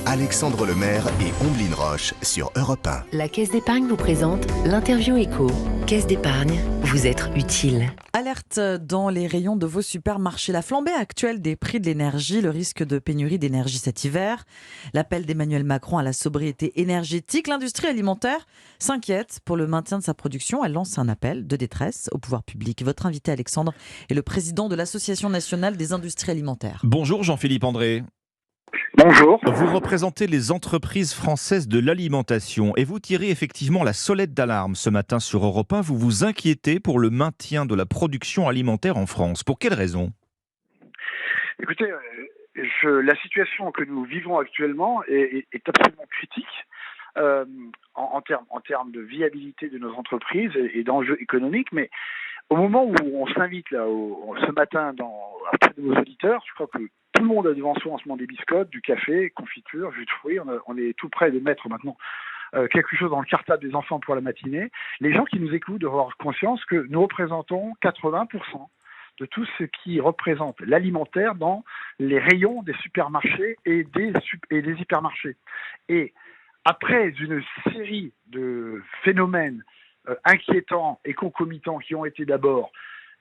Alexandre Lemaire et Omblin Roche sur Europe 1. La Caisse d'épargne vous présente l'interview éco. Caisse d'épargne, vous être utile. Alerte dans les rayons de vos supermarchés. La flambée actuelle des prix de l'énergie, le risque de pénurie d'énergie cet hiver, l'appel d'Emmanuel Macron à la sobriété énergétique. L'industrie alimentaire s'inquiète pour le maintien de sa production. Elle lance un appel de détresse au pouvoir public. Votre invité Alexandre est le président de l'Association nationale des industries alimentaires. Bonjour Jean-Philippe André. Bonjour. Vous représentez les entreprises françaises de l'alimentation et vous tirez effectivement la sonnette d'alarme ce matin sur Europe 1. Vous vous inquiétez pour le maintien de la production alimentaire en France. Pour quelles raisons ? Écoutez, la situation que nous vivons actuellement est absolument critique en termes de viabilité de nos entreprises et d'enjeux économiques. Mais au moment où on s'invite ce matin auprès de vos auditeurs, je crois que tout le monde a devant soi en ce moment des biscottes, du café, confiture, jus de fruits. On est tout près de mettre maintenant quelque chose dans le cartable des enfants pour la matinée. Les gens qui nous écoutent doivent avoir conscience que nous représentons 80% de tout ce qui représente l'alimentaire dans les rayons des supermarchés et des hypermarchés. Et après une série de phénomènes inquiétants et concomitants qui ont été d'abord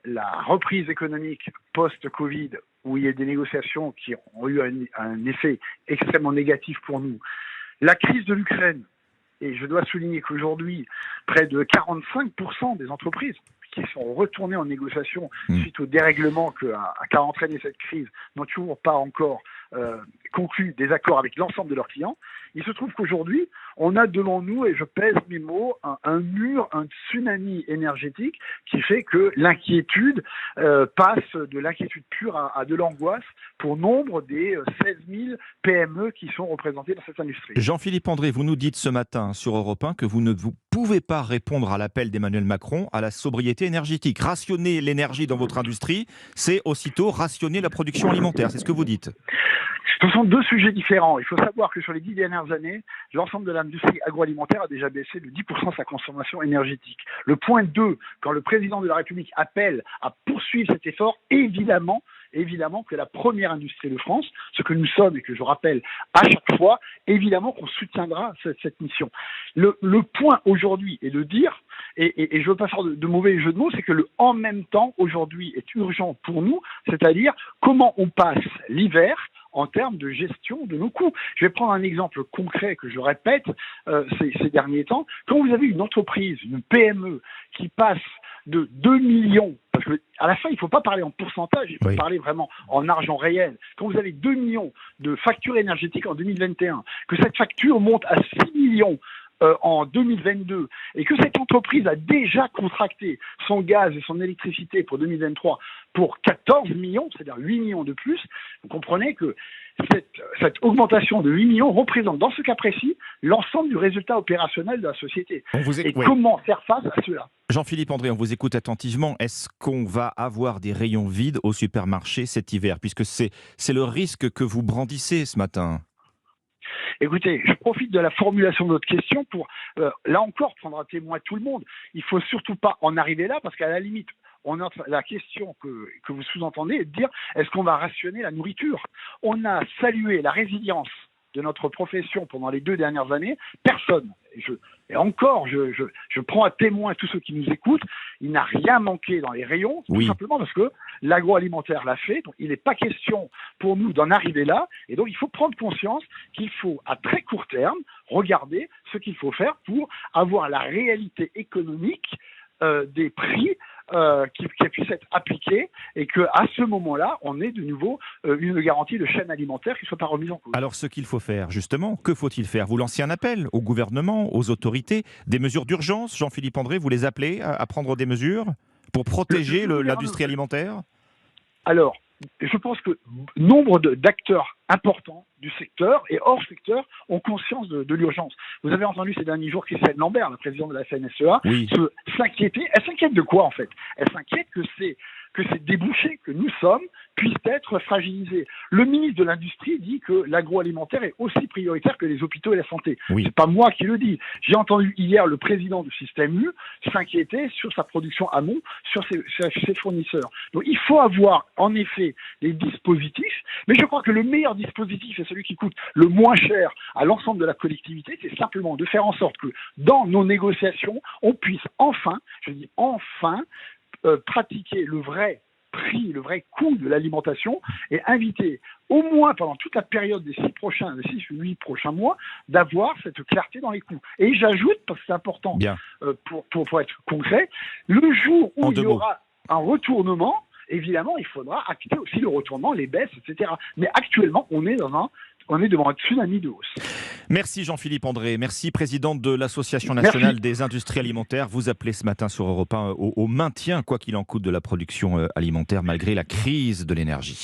la reprise économique post-Covid, où il y a des négociations qui ont eu un effet extrêmement négatif pour nous, la crise de l'Ukraine, et je dois souligner qu'aujourd'hui, près de 45% des entreprises qui sont retournées en négociation suite au dérèglement qu'a entraîné cette crise n'ont toujours pas encore conclu des accords avec l'ensemble de leurs clients. Il se trouve qu'aujourd'hui, on a devant nous, et je pèse mes mots, un mur, un tsunami énergétique qui fait que l'inquiétude passe de l'inquiétude pure à de l'angoisse pour nombre des 16 000 PME qui sont représentées dans cette industrie. Jean-Philippe André, vous nous dites ce matin sur Europe 1 que vous ne pouvez pas répondre à l'appel d'Emmanuel Macron à la sobriété énergétique. Rationner l'énergie dans votre industrie, c'est aussitôt rationner la production alimentaire. C'est ce que vous dites. Ce sont deux sujets différents. Il faut savoir que sur les 10 dernières années, l'ensemble de l'industrie agroalimentaire a déjà baissé de 10% sa consommation énergétique. Le point 2, quand le président de la République appelle à poursuivre cet effort, évidemment que la première industrie de France, ce que nous sommes et que je rappelle à chaque fois, évidemment qu'on soutiendra cette mission. Le point aujourd'hui est de dire, et je ne veux pas faire de mauvais jeu de mots, c'est que le en même temps aujourd'hui est urgent pour nous, c'est-à-dire comment on passe l'hiver en termes de gestion de nos coûts. Je vais prendre un exemple concret que je répète ces derniers temps. Quand vous avez une entreprise, une PME qui passe de 2 millions, parce qu'à la fin, il ne faut pas parler en pourcentage, il faut parler vraiment en argent réel. Quand vous avez 2 millions de factures énergétiques en 2021, que cette facture monte à 6 millions en 2022, et que cette entreprise a déjà contracté son gaz et son électricité pour 2023 pour 14 millions, c'est-à-dire 8 millions de plus, vous comprenez que cette augmentation de 8 millions représente, dans ce cas précis, l'ensemble du résultat opérationnel de la société. Comment faire face à cela ? Jean-Philippe André, on vous écoute attentivement. Est-ce qu'on va avoir des rayons vides au supermarché cet hiver ? Puisque c'est le risque que vous brandissez ce matin. Écoutez, je profite de la formulation de votre question pour, là encore, prendre à témoin tout le monde. Il ne faut surtout pas en arriver là, parce qu'à la limite, la question que vous sous-entendez est de dire, est-ce qu'on va rationner la nourriture ? On a salué la résilience de notre profession pendant les 2 dernières années. Personne, je prends à témoin tous ceux qui nous écoutent, il n'a rien manqué dans les rayons, tout simplement parce que l'agroalimentaire l'a fait. Donc il n'est pas question pour nous d'en arriver là. Et donc il faut prendre conscience qu'il faut, à très court terme, regarder ce qu'il faut faire pour avoir la réalité économique des prix qui puissent être appliqués, et qu'à ce moment-là, on ait de nouveau une garantie de chaîne alimentaire qui ne soit pas remise en cause. Alors ce qu'il faut faire, justement, que faut-il faire ? Vous lancez un appel au gouvernement, aux autorités, des mesures d'urgence, Jean-Philippe André, vous les appelez à prendre des mesures pour protéger l'industrie alimentaire ? Alors, je pense que nombre d'acteurs importants du secteur et hors secteur ont conscience de l'urgence. Vous avez entendu ces derniers jours Christelle Lambert, la présidente de la FNSEA, s'inquiéter. Elle s'inquiète de quoi, en fait ? Elle s'inquiète que ces que ces débouchés que nous sommes puissent être fragilisés. Le ministre de l'Industrie dit que l'agroalimentaire est aussi prioritaire que les hôpitaux et la santé. Oui. C'est pas moi qui le dis. J'ai entendu hier le président du Système U s'inquiéter sur sa production amont, sur ses fournisseurs. Donc il faut avoir en effet des dispositifs, mais je crois que le meilleur dispositif et celui qui coûte le moins cher à l'ensemble de la collectivité, c'est simplement de faire en sorte que dans nos négociations, on puisse enfin, je dis enfin, pratiquer le vrai prix, le vrai coût de l'alimentation et inviter au moins pendant toute la période des 6 ou 8 prochains mois d'avoir cette clarté dans les coûts. Et j'ajoute, parce que c'est important pour être concret, le jour où il y aura un retournement, évidemment, il faudra acter aussi le retournement, les baisses, etc. Mais actuellement, on est devant un tsunami de hausse. Merci Jean-Philippe André, merci président de l'Association nationale des industries alimentaires. Vous appelez ce matin sur Europe 1 au maintien, quoi qu'il en coûte, de la production alimentaire malgré la crise de l'énergie.